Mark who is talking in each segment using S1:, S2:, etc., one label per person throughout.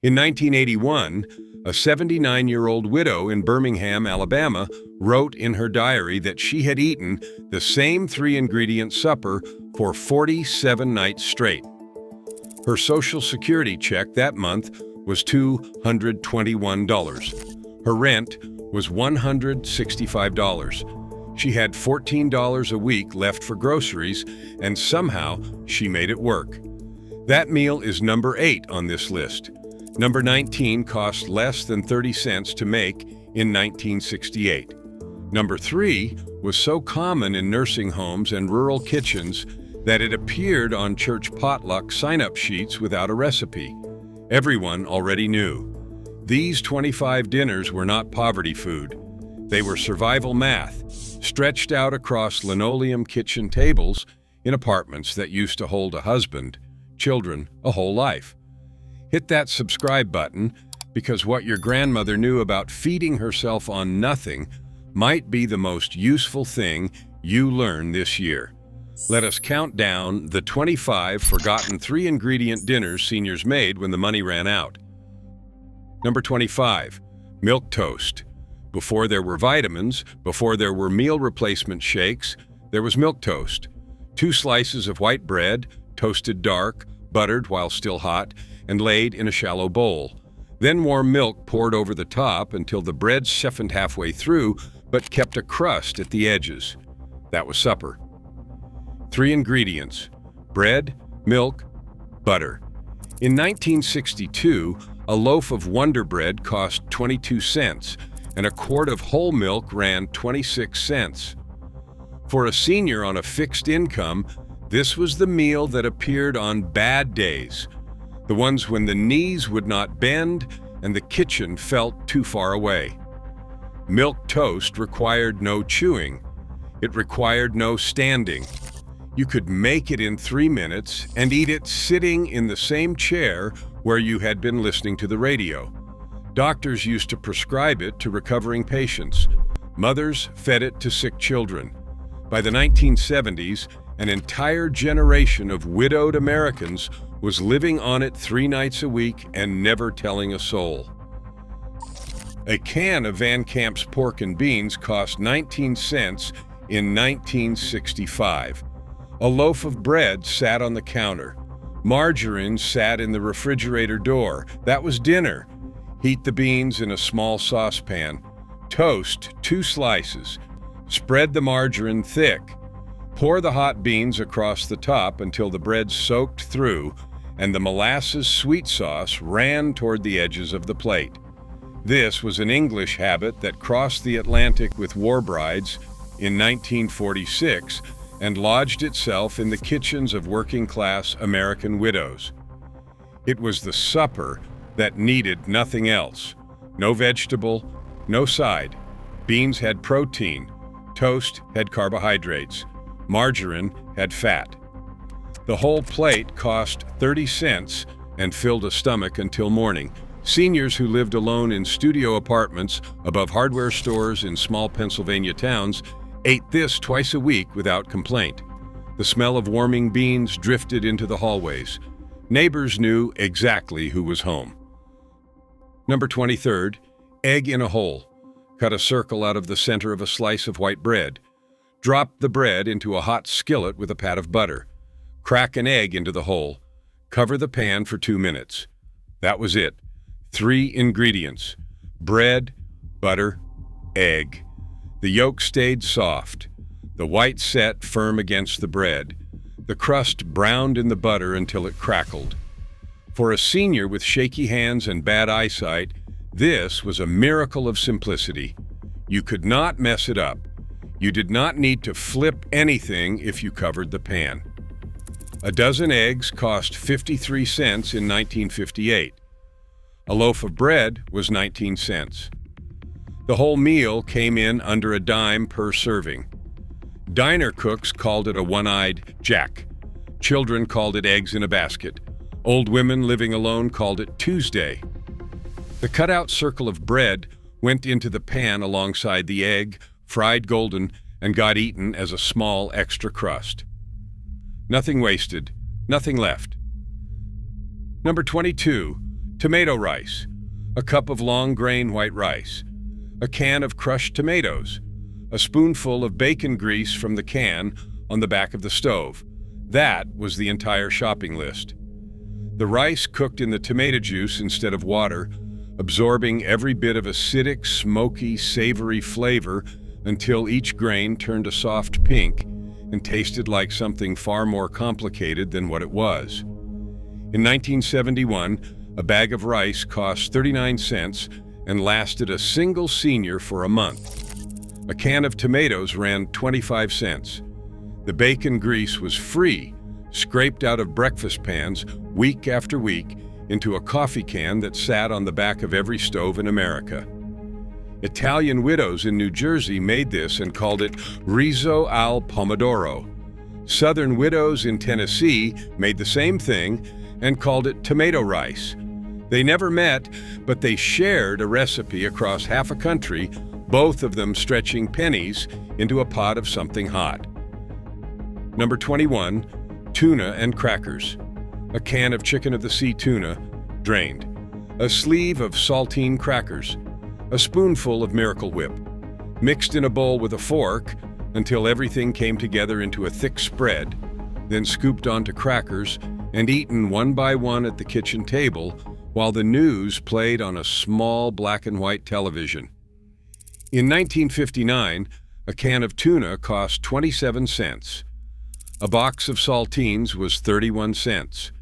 S1: In 1981, a 79-year-old widow in Birmingham, Alabama, wrote in her diary that she had eaten the same three-ingredient supper for 47 nights straight. Her Social Security check that month was $221. Her rent was $165. She had $14 a week left for groceries, and somehow she made it work. That meal is number 8 on this list. Number 19 cost less than 30 cents to make in 1968. Number 3 was so common in nursing homes and rural kitchens that it appeared on church potluck sign-up sheets without a recipe. Everyone already knew. These 25 dinners were not poverty food. They were survival math, stretched out across linoleum kitchen tables in apartments that used to hold a husband, children, a whole life. Hit that subscribe button, because what your grandmother knew about feeding herself on nothing might be the most useful thing you learn this year. Let us count down the 25 forgotten three-ingredient dinners seniors made when the money ran out. Number 25, milk toast. Before there were vitamins, before there were meal replacement shakes, there was milk toast. 2 slices of white bread, toasted dark, buttered while still hot, and laid in a shallow bowl. Then warm milk poured over the top until the bread softened halfway through, but kept a crust at the edges. That was supper. 3 ingredients: bread, milk, butter. In 1962, a loaf of Wonder Bread cost 22 cents, and a quart of whole milk ran 26 cents. For a senior on a fixed income, this was the meal that appeared on bad days, the ones when the knees would not bend and the kitchen felt too far away. Milk toast required no chewing. It required no standing. You could make it in 3 minutes and eat it sitting in the same chair where you had been listening to the radio. Doctors used to prescribe it to recovering patients. Mothers fed it to sick children. By the 1970s, an entire generation of widowed Americans was living on it 3 nights a week and never telling a soul. A can of Van Camp's pork and beans cost 19 cents in 1965. A loaf of bread sat on the counter. Margarine sat in the refrigerator door. That was dinner. Heat the beans in a small saucepan. Toast 2 slices. Spread the margarine thick. Pour the hot beans across the top until the bread soaked through and the molasses sweet sauce ran toward the edges of the plate. This was an English habit that crossed the Atlantic with war brides in 1946 and lodged itself in the kitchens of working-class American widows. It was the supper that needed nothing else. No vegetable, no side. Beans had protein. Toast had carbohydrates. Margarine had fat. The whole plate cost 30 cents and filled a stomach until morning. Seniors who lived alone in studio apartments above hardware stores in small Pennsylvania towns ate this twice a week without complaint. The smell of warming beans drifted into the hallways. Neighbors knew exactly who was home. Number 23, egg in a hole. Cut a circle out of the center of a slice of white bread. Drop the bread into a hot skillet with a pat of butter. Crack an egg into the hole. Cover the pan for 2 minutes. That was it. 3 ingredients: bread, butter, egg. The yolk stayed soft. The white set firm against the bread. The crust browned in the butter until it crackled. For a senior with shaky hands and bad eyesight, this was a miracle of simplicity. You could not mess it up. You did not need to flip anything if you covered the pan. A dozen eggs cost 53 cents in 1958. A loaf of bread was 19 cents. The whole meal came in under a dime per serving. Diner cooks called it a one-eyed Jack. Children called it eggs in a basket. Old women living alone called it Tuesday. The cutout circle of bread went into the pan alongside the egg, fried golden, and got eaten as a small extra crust. Nothing wasted, nothing left. Number 22, Tomato rice, a cup of long-grain white rice, a can of crushed tomatoes, a spoonful of bacon grease from the can on the back of the stove. That was the entire shopping list. The rice cooked in the tomato juice instead of water, absorbing every bit of acidic, smoky, savory flavor until each grain turned a soft pink and tasted like something far more complicated than what it was. In 1971, a bag of rice cost 39 cents and lasted a single senior for a month. A can of tomatoes ran 25 cents. The bacon grease was free, scraped out of breakfast pans week after week into a coffee can that sat on the back of every stove in America. Italian widows in New Jersey made this and called it riso al pomodoro. Southern widows in Tennessee made the same thing and called it tomato rice. They never met, but they shared a recipe across half a country, both of them stretching pennies into a pot of something hot. Number 21, tuna and crackers. A can of chicken of the sea tuna, drained. A sleeve of saltine crackers. A spoonful of Miracle Whip. Mixed in a bowl with a fork until everything came together into a thick spread, then scooped onto crackers and eaten one by one at the kitchen table while the news played on a small black and white television. In 1959, a can of tuna cost 27 cents. A box of saltines was 31 cents.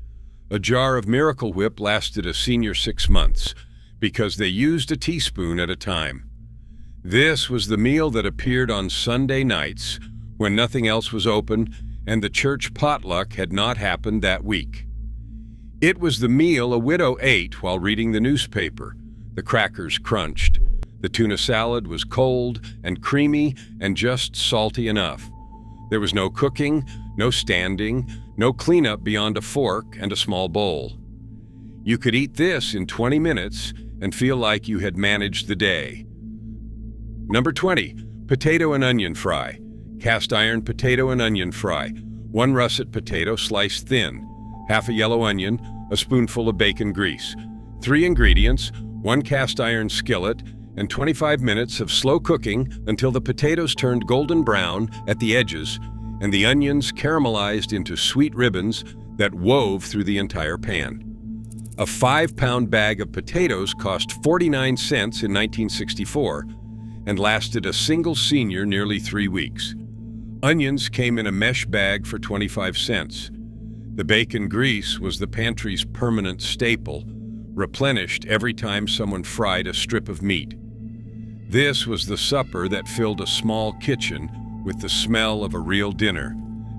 S1: A jar of Miracle Whip lasted a senior 6 months because they used a teaspoon at a time. This was the meal that appeared on Sunday nights when nothing else was open and the church potluck had not happened that week. It was the meal a widow ate while reading the newspaper. The crackers crunched. The tuna salad was cold and creamy and just salty enough. There was no cooking, no standing, no cleanup beyond a fork and a small bowl. You could eat this in 20 minutes and feel like you had managed the day. Number 20, potato and onion fry. Cast iron potato and onion fry. 1 russet potato sliced thin. Half a yellow onion, a spoonful of bacon grease. 3 ingredients, 1 cast iron skillet, and 25 minutes of slow cooking until the potatoes turned golden brown at the edges and the onions caramelized into sweet ribbons that wove through the entire pan. A 5-pound bag of potatoes cost 49 cents in 1964 and lasted a single senior nearly 3 weeks. Onions came in a mesh bag for 25 cents. The bacon grease was the pantry's permanent staple, replenished every time someone fried a strip of meat. This was the supper that filled a small kitchen with the smell of a real dinner.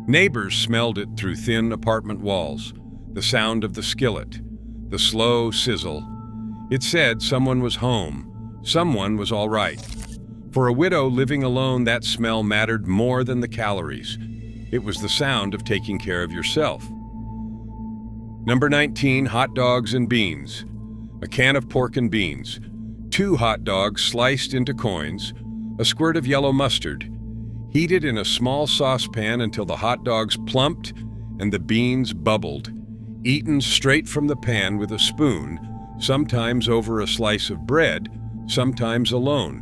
S1: Neighbors smelled it through thin apartment walls, the sound of the skillet, the slow sizzle. It said someone was home, someone was all right. For a widow living alone, that smell mattered more than the calories. It was the sound of taking care of yourself. Number 19, hot dogs and beans. A can of pork and beans. 2 hot dogs sliced into coins. A squirt of yellow mustard. Heated in a small saucepan until the hot dogs plumped and the beans bubbled. Eaten straight from the pan with a spoon, sometimes over a slice of bread, sometimes alone.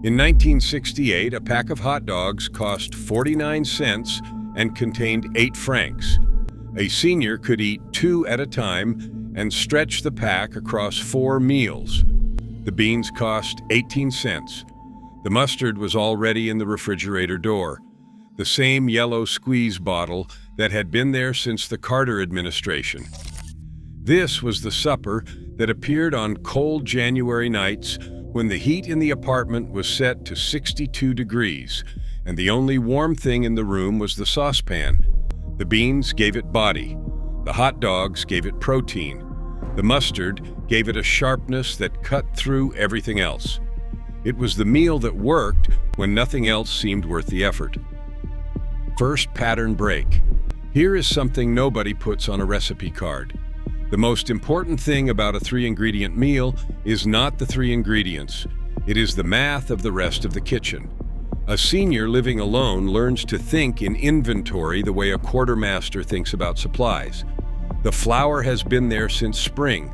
S1: In 1968, a pack of hot dogs cost 49 cents and contained 8 francs. A senior could eat 2 at a time and stretch the pack across 4 meals. The beans cost 18 cents. The mustard was already in the refrigerator door, the same yellow squeeze bottle that had been there since the Carter administration. This was the supper that appeared on cold January nights when the heat in the apartment was set to 62 degrees, and the only warm thing in the room was the saucepan. The beans gave it body. The hot dogs gave it protein. The mustard gave it a sharpness that cut through everything else. It was the meal that worked when nothing else seemed worth the effort. First pattern break. Here is something nobody puts on a recipe card. The most important thing about a 3-ingredient meal is not the 3 ingredients. It is the math of the rest of the kitchen. A senior living alone learns to think in inventory the way a quartermaster thinks about supplies. The flour has been there since spring.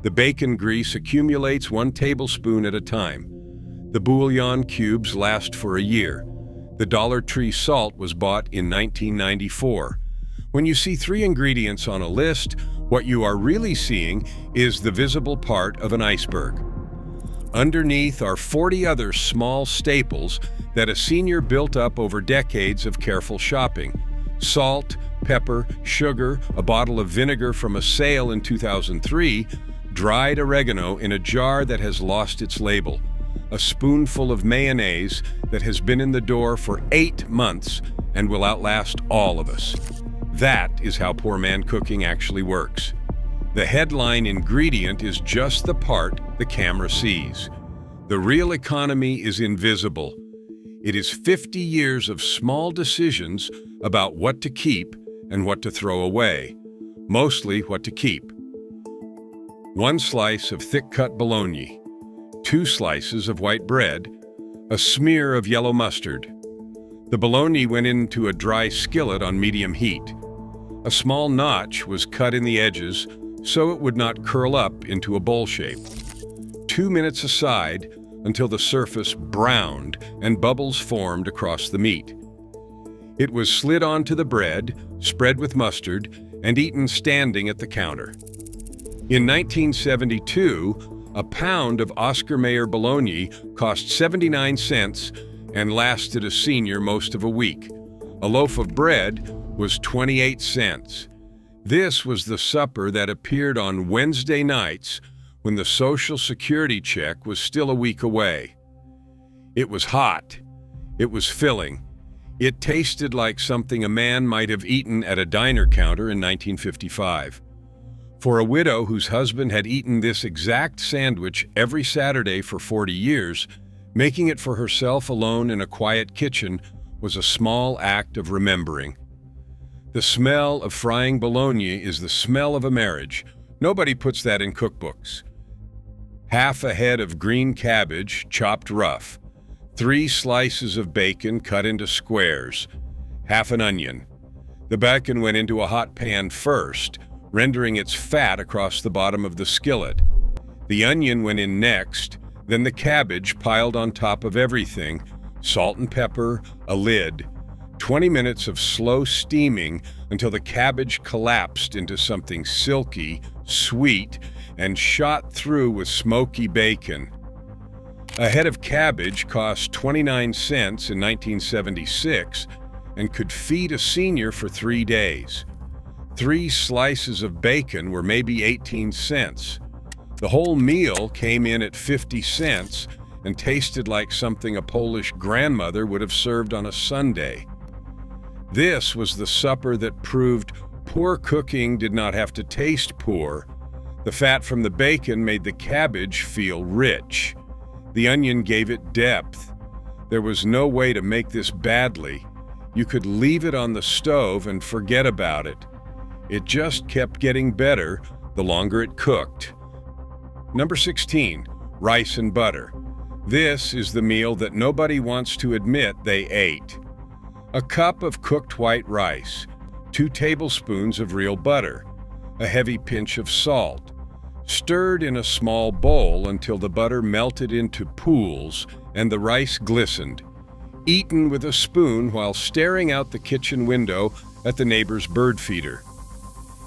S1: The bacon grease accumulates 1 tablespoon at a time. The bouillon cubes last for a year. The Dollar Tree salt was bought in 1994. When you see 3 ingredients on a list, what you are really seeing is the visible part of an iceberg. Underneath are 40 other small staples that a senior built up over decades of careful shopping. Salt, pepper, sugar, a bottle of vinegar from a sale in 2003, dried oregano in a jar that has lost its label, a spoonful of mayonnaise that has been in the door for 8 months and will outlast all of us. That is how poor man cooking actually works. The headline ingredient is just the part the camera sees. The real economy is invisible. It is 50 years of small decisions about what to keep and what to throw away, mostly what to keep. 1 slice of thick-cut bologna, 2 slices of white bread, a smear of yellow mustard. The bologna went into a dry skillet on medium heat. A small notch was cut in the edges so it would not curl up into a bowl shape. 2 minutes aside until the surface browned and bubbles formed across the meat. It was slid onto the bread, spread with mustard, and eaten standing at the counter. In 1972, a pound of Oscar Mayer bologna cost 79 cents and lasted a senior most of a week. A loaf of bread was 28 cents. This was the supper that appeared on Wednesday nights when the Social Security check was still a week away. It was hot. It was filling. It tasted like something a man might have eaten at a diner counter in 1955. For a widow whose husband had eaten this exact sandwich every Saturday for 40 years, making it for herself alone in a quiet kitchen was a small act of remembering. The smell of frying bologna is the smell of a marriage. Nobody puts that in cookbooks. Half a head of green cabbage, chopped rough. 3 slices of bacon cut into squares. Half an onion. The bacon went into a hot pan first, rendering its fat across the bottom of the skillet. The onion went in next, then the cabbage piled on top of everything, salt and pepper, a lid. 20 minutes of slow steaming until the cabbage collapsed into something silky, sweet, and shot through with smoky bacon. A head of cabbage cost 29 cents in 1976 and could feed a senior for 3 days. 3 slices of bacon were maybe 18 cents. The whole meal came in at 50 cents and tasted like something a Polish grandmother would have served on a Sunday. This was the supper that proved poor cooking did not have to taste poor. The fat from the bacon made the cabbage feel rich. The onion gave it depth. There was no way to make this badly. You could leave it on the stove and forget about it. It just kept getting better the longer it cooked. Number 16, rice and butter. This is the meal that nobody wants to admit they ate. A cup of cooked white rice, 2 tablespoons of real butter, a heavy pinch of salt, stirred in a small bowl until the butter melted into pools and the rice glistened, eaten with a spoon while staring out the kitchen window at the neighbor's bird feeder.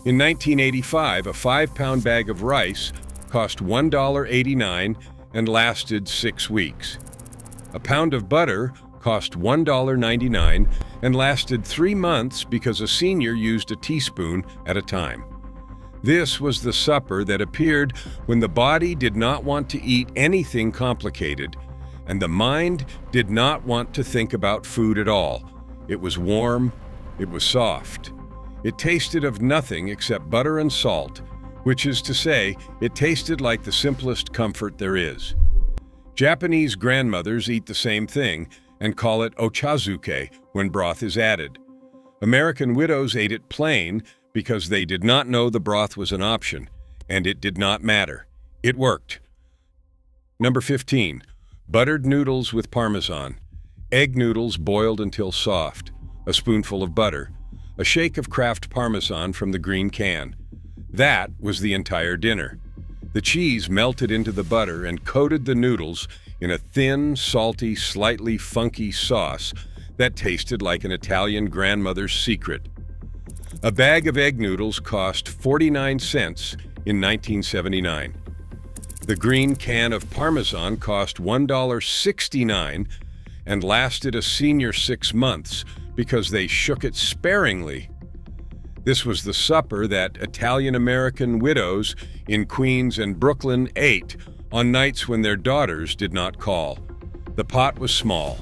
S1: In 1985, a 5-pound bag of rice cost $1.89 and lasted 6 weeks. A pound of butter cost $1.99 and lasted 3 months because a senior used a teaspoon at a time. This was the supper that appeared when the body did not want to eat anything complicated, and the mind did not want to think about food at all. It was warm, it was soft. It tasted of nothing except butter and salt, which is to say, it tasted like the simplest comfort there is. Japanese grandmothers eat the same thing and call it ochazuke when broth is added. American widows ate it plain because they did not know the broth was an option, and it did not matter. It worked. Number 15, buttered noodles with Parmesan. Egg noodles boiled until soft, a spoonful of butter, a shake of Kraft Parmesan from the green can. That was the entire dinner. The cheese melted into the butter and coated the noodles in a thin, salty, slightly funky sauce that tasted like an Italian grandmother's secret. A bag of egg noodles cost 49 cents in 1979. The green can of Parmesan cost $1.69 and lasted a senior 6 months because they shook it sparingly. This was the supper that Italian-American widows in Queens and Brooklyn ate on nights when their daughters did not call. The pot was small,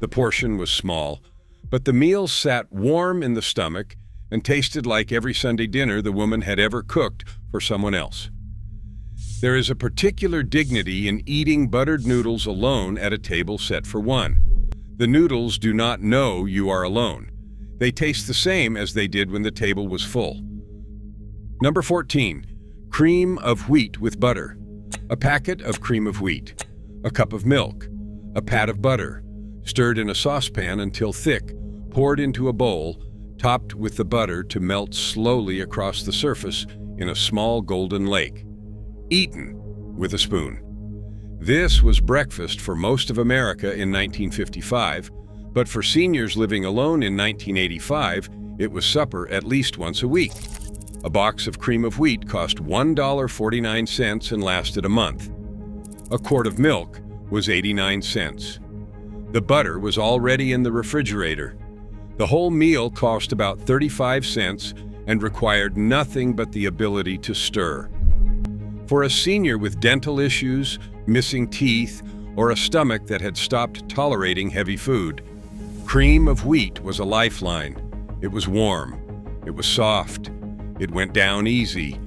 S1: the portion was small, but the meal sat warm in the stomach and tasted like every Sunday dinner the woman had ever cooked for someone else. There is a particular dignity in eating buttered noodles alone at a table set for one. The noodles do not know you are alone. They taste the same as they did when the table was full. Number 14, cream of wheat with butter. A packet of cream of wheat, a cup of milk, a pat of butter, stirred in a saucepan until thick, poured into a bowl, topped with the butter to melt slowly across the surface in a small golden lake. Eaten with a spoon. This was breakfast for most of America in 1955, but for seniors living alone in 1985, it was supper at least once a week. A box of cream of wheat cost $1.49 and lasted a month. A quart of milk was 89 cents. The butter was already in the refrigerator. The whole meal cost about 35 cents and required nothing but the ability to stir. For a senior with dental issues, missing teeth, or a stomach that had stopped tolerating heavy food, cream of wheat was a lifeline. It was warm. It was soft. It went down easy.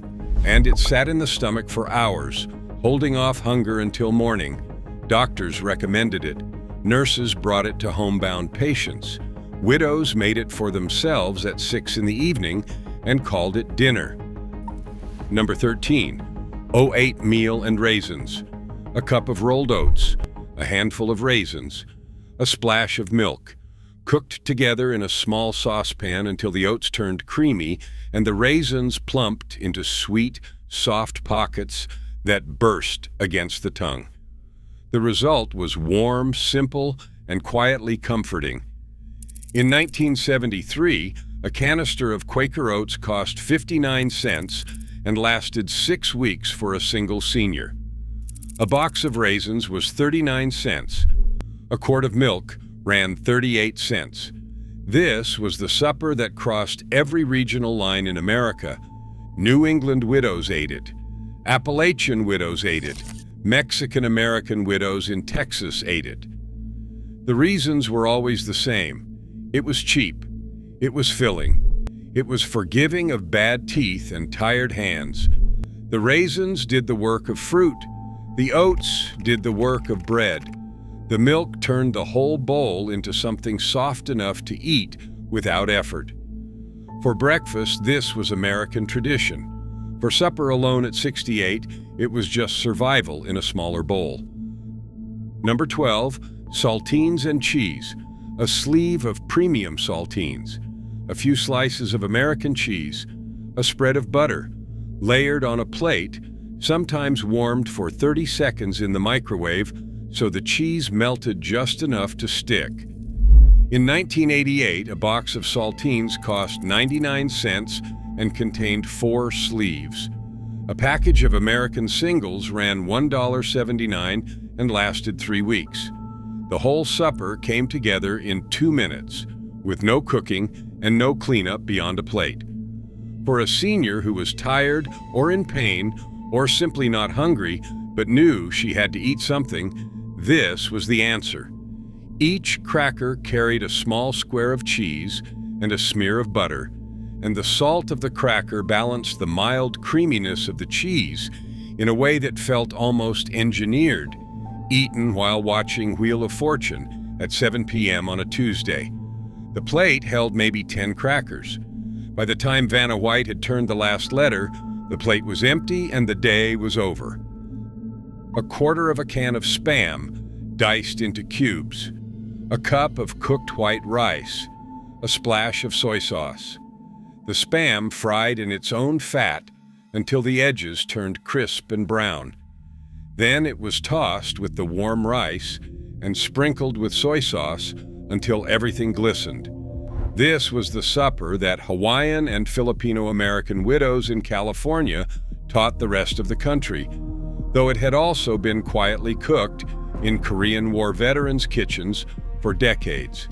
S1: And it sat in the stomach for hours, holding off hunger until morning. Doctors recommended it. Nurses brought it to homebound patients. Widows made it for themselves at 6 in the evening and called it dinner. Number 13, O8 meal and raisins. A cup of rolled oats, a handful of raisins, a splash of milk, cooked together in a small saucepan until the oats turned creamy and the raisins plumped into sweet, soft pockets that burst against the tongue. The result was warm, simple, and quietly comforting. In 1973, a canister of Quaker oats cost 59 cents and lasted 6 weeks for a single senior. A box of raisins was 39 cents. A quart of milk ran 38 cents. This was the supper that crossed every regional line in America. New England widows ate it. Appalachian widows ate it. Mexican-American widows in Texas ate it. The reasons were always the same. It was cheap. It was filling. It was forgiving of bad teeth and tired hands. The raisins did the work of fruit. The oats did the work of bread. The milk turned the whole bowl into something soft enough to eat without effort. For breakfast, this was American tradition. For supper alone at 68, it was just survival in a smaller bowl. Number 12, saltines and cheese. A sleeve of premium saltines. A few slices of American cheese. A spread of butter, layered on a plate, sometimes warmed for 30 seconds in the microwave so the cheese melted just enough to stick. In 1988, a box of saltines cost 99 cents and contained 4 sleeves. A package of American singles ran $1.79 and lasted 3 weeks. The whole supper came together in 2 minutes, with no cooking and no cleanup beyond a plate. For a senior who was tired or in pain or simply not hungry but knew she had to eat something, this was the answer. Each cracker carried a small square of cheese and a smear of butter, and the salt of the cracker balanced the mild creaminess of the cheese in a way that felt almost engineered, eaten while watching Wheel of Fortune at 7 p.m. on a Tuesday. The plate held maybe 10 crackers. By the time Vanna White had turned the last letter, the plate was empty and the day was over. A quarter of a can of Spam, diced into cubes. A cup of cooked white rice. A splash of soy sauce. The Spam fried in its own fat until the edges turned crisp and brown. Then it was tossed with the warm rice and sprinkled with soy sauce until everything glistened. This was the supper that Hawaiian and Filipino-American widows in California taught the rest of the country, though it had also been quietly cooked in Korean War veterans' kitchens for decades.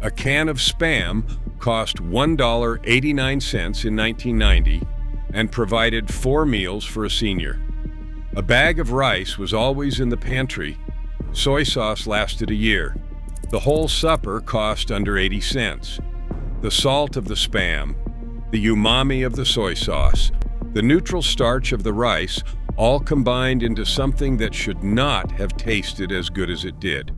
S1: A can of Spam cost $1.89 in 1990 and provided 4 meals for a senior. A bag of rice was always in the pantry. Soy sauce lasted a year. The whole supper cost under 80 cents. The salt of the Spam, the umami of the soy sauce, the neutral starch of the rice all combined into something that should not have tasted as good as it did.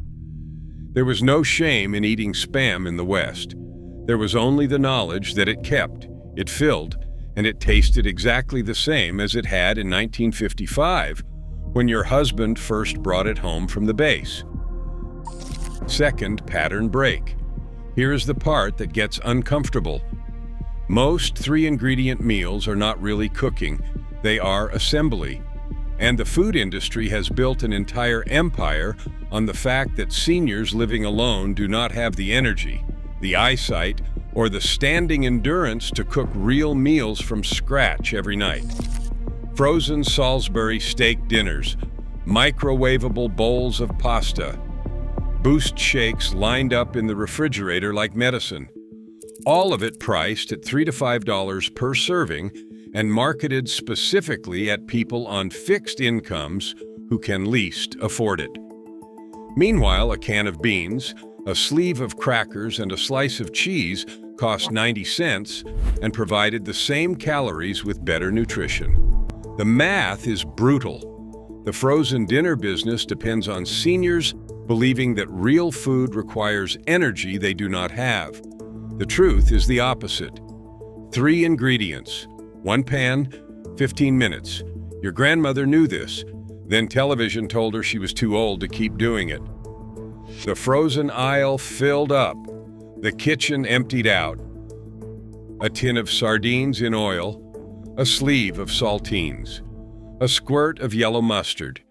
S1: There was no shame in eating Spam in the West. There was only the knowledge that it kept, it filled, and it tasted exactly the same as it had in 1955, when your husband first brought it home from the base. Second pattern break. Here is the part that gets uncomfortable. Most 3-ingredient meals are not really cooking, they are assembly. And the food industry has built an entire empire on the fact that seniors living alone do not have the energy, the eyesight, or the standing endurance to cook real meals from scratch every night. Frozen Salisbury steak dinners, microwavable bowls of pasta, Boost shakes lined up in the refrigerator like medicine. All of it priced at $3 to $5 per serving and marketed specifically at people on fixed incomes who can least afford it. Meanwhile, a can of beans, a sleeve of crackers, and a slice of cheese cost 90 cents and provided the same calories with better nutrition. The math is brutal. The frozen dinner business depends on seniors believing that real food requires energy they do not have. The truth is the opposite. 3 ingredients, 1 pan, 15 minutes. Your grandmother knew this. Then television told her she was too old to keep doing it. The frozen aisle filled up. The kitchen emptied out. A tin of sardines in oil, a sleeve of saltines, a squirt of yellow mustard.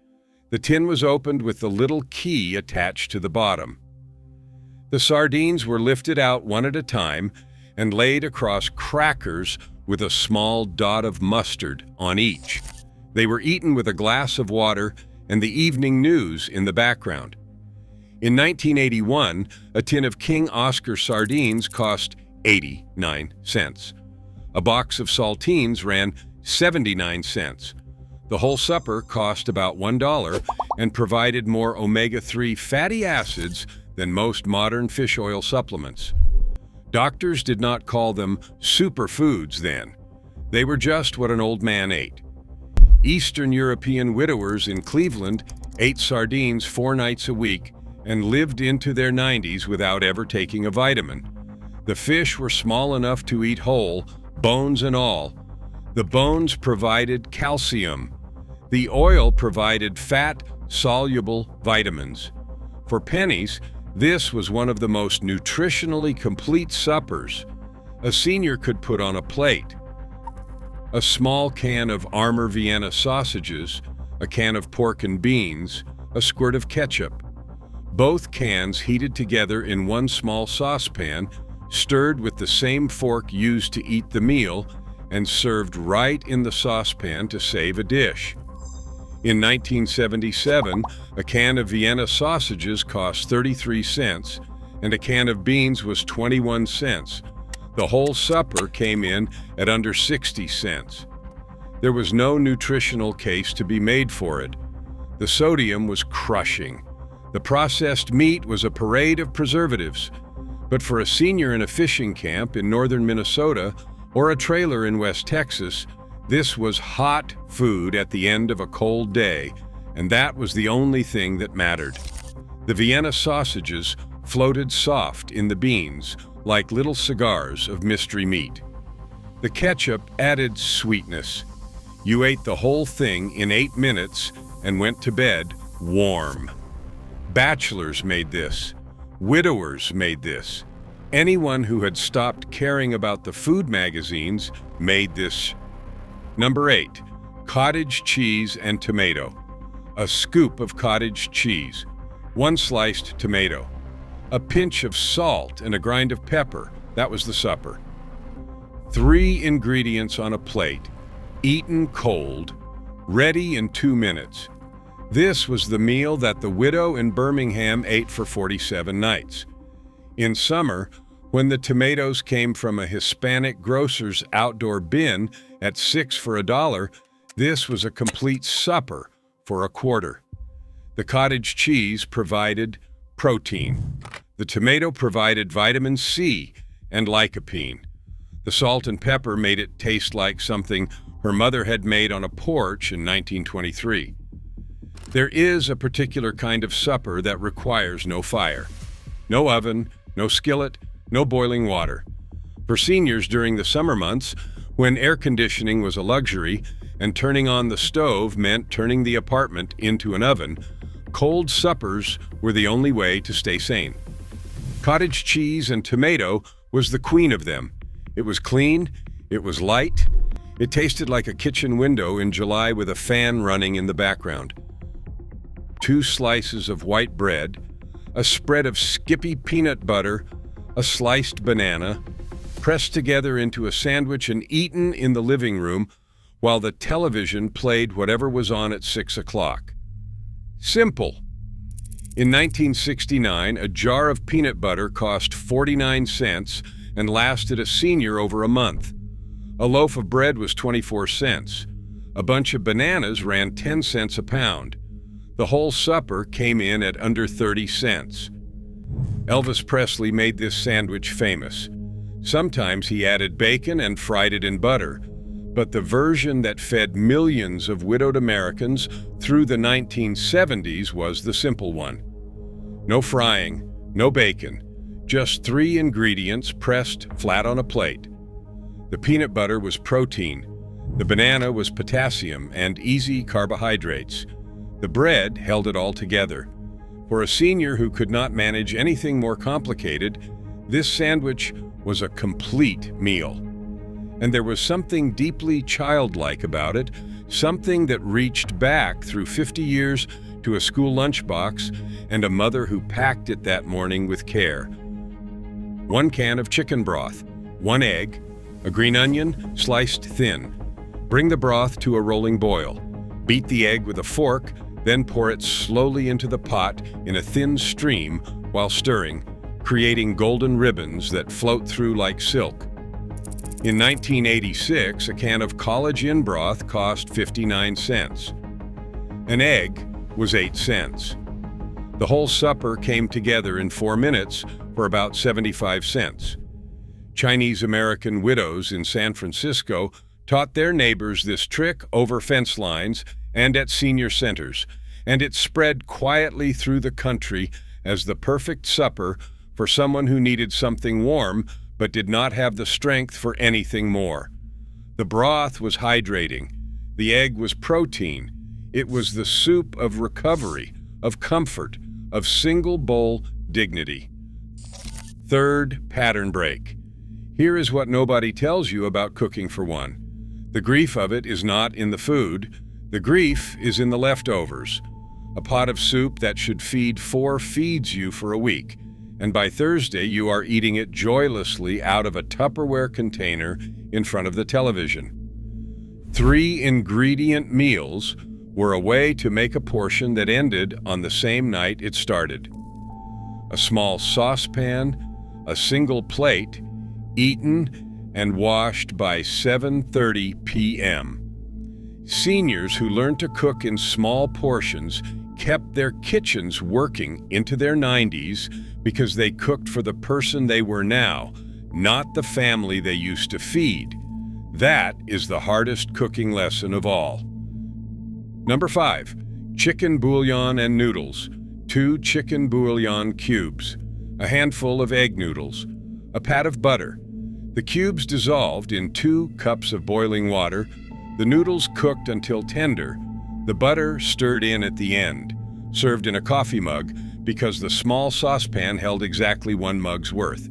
S1: The tin was opened with the little key attached to the bottom. The sardines were lifted out one at a time and laid across crackers with a small dot of mustard on each. They were eaten with a glass of water and the evening news in the background. In 1981, a tin of King Oscar sardines cost 89 cents. A box of saltines ran 79 cents. The whole supper cost about $1 and provided more omega-3 fatty acids than most modern fish oil supplements. Doctors did not call them superfoods then. They were just what an old man ate. Eastern European widowers in Cleveland ate sardines 4 nights a week and lived into their 90s without ever taking a vitamin. The fish were small enough to eat whole, bones and all. The bones provided calcium. The oil provided fat-soluble vitamins. For pennies, this was one of the most nutritionally complete suppers a senior could put on a plate. A small can of Armour Vienna sausages, a can of pork and beans, a squirt of ketchup. Both cans heated together in one small saucepan, stirred with the same fork used to eat the meal, and served right in the saucepan to save a dish. In 1977, a can of Vienna sausages cost 33 cents, and a can of beans was 21 cents. The whole supper came in at under 60 cents. There was no nutritional case to be made for it. The sodium was crushing. The processed meat was a parade of preservatives. But for a senior in a fishing camp in northern Minnesota or a trailer in West Texas, this was hot food at the end of a cold day, and that was the only thing that mattered. The Vienna sausages floated soft in the beans, like little cigars of mystery meat. The ketchup added sweetness. You ate the whole thing in 8 minutes and went to bed warm. Bachelors made this. Widowers made this. Anyone who had stopped caring about the food magazines made this. Number 8. Cottage cheese and tomato. A scoop of cottage cheese, 1 sliced tomato, a pinch of salt and a grind of pepper. That was the supper. 3 ingredients on a plate, eaten cold, ready in 2 minutes. This was the meal that the widow in Birmingham ate for 47 nights. In summer, when the tomatoes came from a Hispanic grocer's outdoor bin at 6 for $1, this was a complete supper for a quarter. The cottage cheese provided protein. The tomato provided vitamin C and lycopene. The salt and pepper made it taste like something her mother had made on a porch in 1923. There is a particular kind of supper that requires no fire, no oven, no skillet, no boiling water. For seniors during the summer months, when air conditioning was a luxury and turning on the stove meant turning the apartment into an oven, cold suppers were the only way to stay sane. Cottage cheese and tomato was the queen of them. It was clean, it was light, it tasted like a kitchen window in July with a fan running in the background. 2 slices of white bread, a spread of Skippy peanut butter, a sliced banana, pressed together into a sandwich and eaten in the living room while the television played whatever was on at 6 o'clock. Simple. In 1969, a jar of peanut butter cost 49 cents and lasted a senior over a month. A loaf of bread was 24 cents. A bunch of bananas ran 10 cents a pound. The whole supper came in at under 30 cents. Elvis Presley made this sandwich famous. Sometimes he added bacon and fried it in butter, but the version that fed millions of widowed Americans through the 1970s was the simple one. No frying, no bacon, just 3 ingredients pressed flat on a plate. The peanut butter was protein, the banana was potassium and easy carbohydrates. The bread held it all together. For a senior who could not manage anything more complicated, this sandwich was a complete meal. And there was something deeply childlike about it, something that reached back through 50 years to a school lunchbox and a mother who packed it that morning with care. 1 can of chicken broth, 1 egg, a green onion sliced thin. Bring the broth to a rolling boil. Beat the egg with a fork, then pour it slowly into the pot in a thin stream while stirring, creating golden ribbons that float through like silk. In 1986, a can of College Inn broth cost 59 cents. An egg was 8 cents. The whole supper came together in 4 minutes for about 75 cents. Chinese-American widows in San Francisco taught their neighbors this trick over fence lines and at senior centers, and it spread quietly through the country as the perfect supper for someone who needed something warm but did not have the strength for anything more. The broth was hydrating. The egg was protein. It was the soup of recovery, of comfort, of single-bowl dignity. 3rd pattern break. Here is what nobody tells you about cooking for one. The grief of it is not in the food. The grief is in the leftovers. A pot of soup that should feed 4 feeds you for a week, and by Thursday you are eating it joylessly out of a Tupperware container in front of the television. 3 ingredient meals were a way to make a portion that ended on the same night it started. A small saucepan, a single plate, eaten and washed by 7:30 p.m. Seniors who learned to cook in small portions kept their kitchens working into their 90s because they cooked for the person they were now, not the family they used to feed. That is the hardest cooking lesson of all. Number 5, chicken bouillon and noodles. 2 chicken bouillon cubes, a handful of egg noodles, a pat of butter. The cubes dissolved in 2 cups of boiling water, the noodles cooked until tender, the butter stirred in at the end, served in a coffee mug because the small saucepan held exactly 1 mug's worth.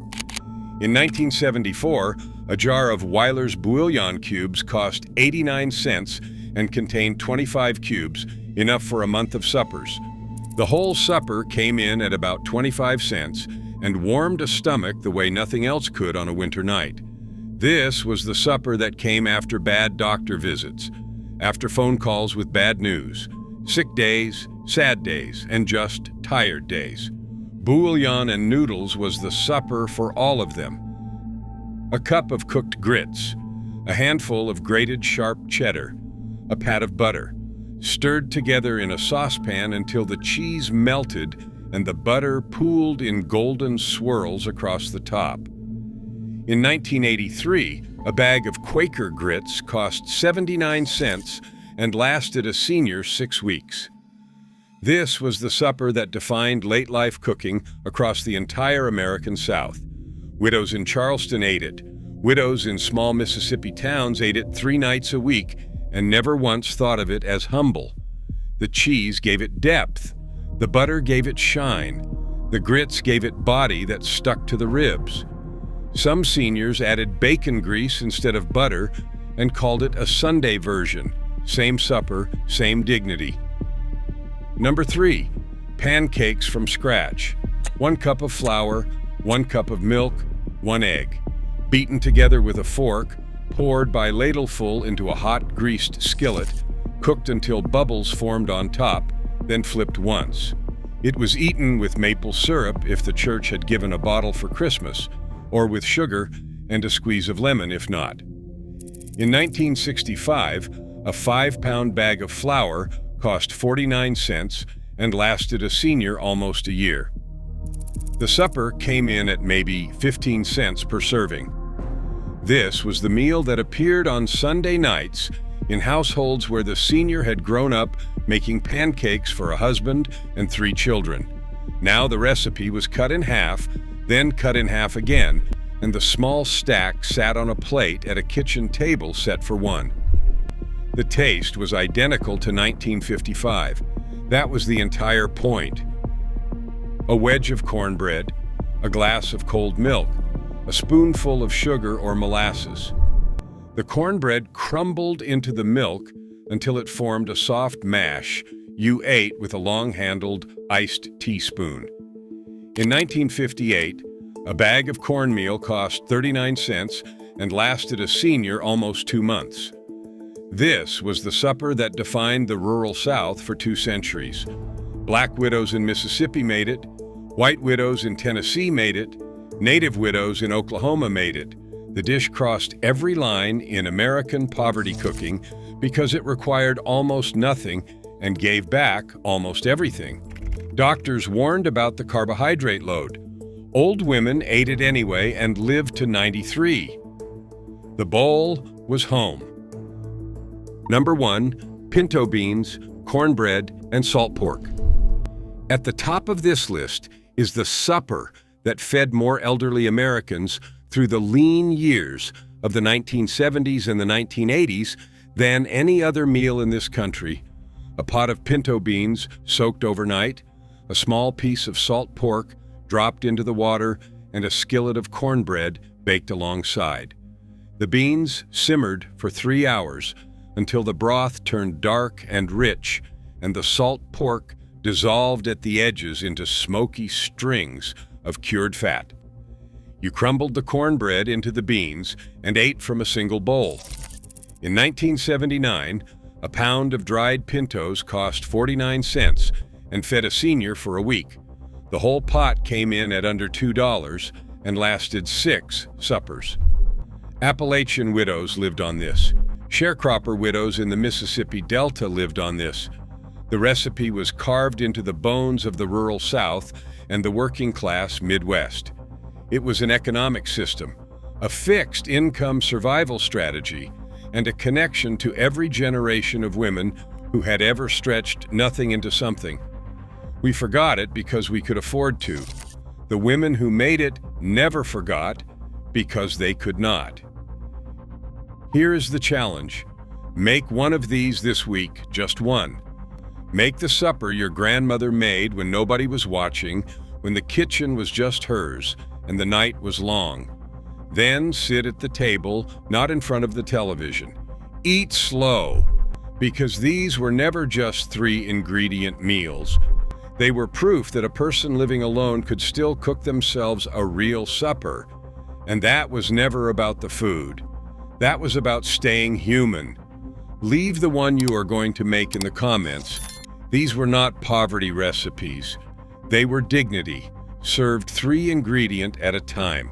S1: In 1974, A jar of Weiler's bouillon cubes cost 89 cents and contained 25 cubes, enough for a month of suppers. The whole supper came in at about 25 cents and warmed a stomach the way nothing else could on a winter night. This was the supper that came after bad doctor visits, after phone calls with bad news, sick days, sad days, and just tired days. Bouillon and noodles was the supper for all of them. A cup of cooked grits, a handful of grated sharp cheddar, a pat of butter, stirred together in a saucepan until the cheese melted and the butter pooled in golden swirls across the top. In 1983, a bag of Quaker grits cost 79 cents and lasted a senior 6 weeks. This was the supper that defined late-life cooking across the entire American South. Widows in Charleston ate it. Widows in small Mississippi towns ate it 3 nights a week and never once thought of it as humble. The cheese gave it depth. The butter gave it shine. The grits gave it body that stuck to the ribs. Some seniors added bacon grease instead of butter and called it a Sunday version. Same supper, same dignity. Number 3, pancakes from scratch. 1 cup of flour, 1 cup of milk, 1 egg. Beaten together with a fork, poured by ladleful into a hot, greased skillet, cooked until bubbles formed on top, then flipped once. It was eaten with maple syrup if the church had given a bottle for Christmas, or with sugar and a squeeze of lemon if not. In 1965, a 5-pound bag of flour cost 49 cents and lasted a senior almost a year. The supper came in at maybe 15 cents per serving. This was the meal that appeared on Sunday nights in households where the senior had grown up making pancakes for a husband and 3 children. Now the recipe was cut in half, then cut in half again, and the small stack sat on a plate at a kitchen table set for 1. The taste was identical to 1955. That was the entire point. A wedge of cornbread, a glass of cold milk, a spoonful of sugar or molasses. The cornbread crumbled into the milk until it formed a soft mash you ate with a long-handled iced teaspoon. In 1958, a bag of cornmeal cost 39 cents and lasted a senior almost 2 months. This was the supper that defined the rural South for 2 centuries. Black widows in Mississippi made it, white widows in Tennessee made it, native widows in Oklahoma made it. The dish crossed every line in American poverty cooking because it required almost nothing and gave back almost everything. Doctors warned about the carbohydrate load. Old women ate it anyway and lived to 93. The bowl was home. Number 1, pinto beans, cornbread, and salt pork. At the top of this list is the supper that fed more elderly Americans through the lean years of the 1970s and the 1980s than any other meal in this country. A pot of pinto beans soaked overnight, a small piece of salt pork dropped into the water, and a skillet of cornbread baked alongside. The beans simmered for 3 hours until the broth turned dark and rich, and the salt pork dissolved at the edges into smoky strings of cured fat. You crumbled the cornbread into the beans and ate from a single bowl. In 1979, a pound of dried pintos cost 49 cents and fed a senior for a week. The whole pot came in at under $2 and lasted 6 suppers. Appalachian widows lived on this. Sharecropper widows in the Mississippi Delta lived on this. The recipe was carved into the bones of the rural South and the working class Midwest. It was an economic system, a fixed income survival strategy, and a connection to every generation of women who had ever stretched nothing into something. We forgot it because we could afford to. The women who made it never forgot because they could not. Here is the challenge. Make one of these this week, just one. Make the supper your grandmother made when nobody was watching, when the kitchen was just hers and the night was long. Then sit at the table, not in front of the television. Eat slow, because these were never just 3-ingredient meals. They were proof that a person living alone could still cook themselves a real supper. And that was never about the food. That was about staying human. Leave the one you are going to make in the comments. These were not poverty recipes. They were dignity, served 3 ingredients at a time.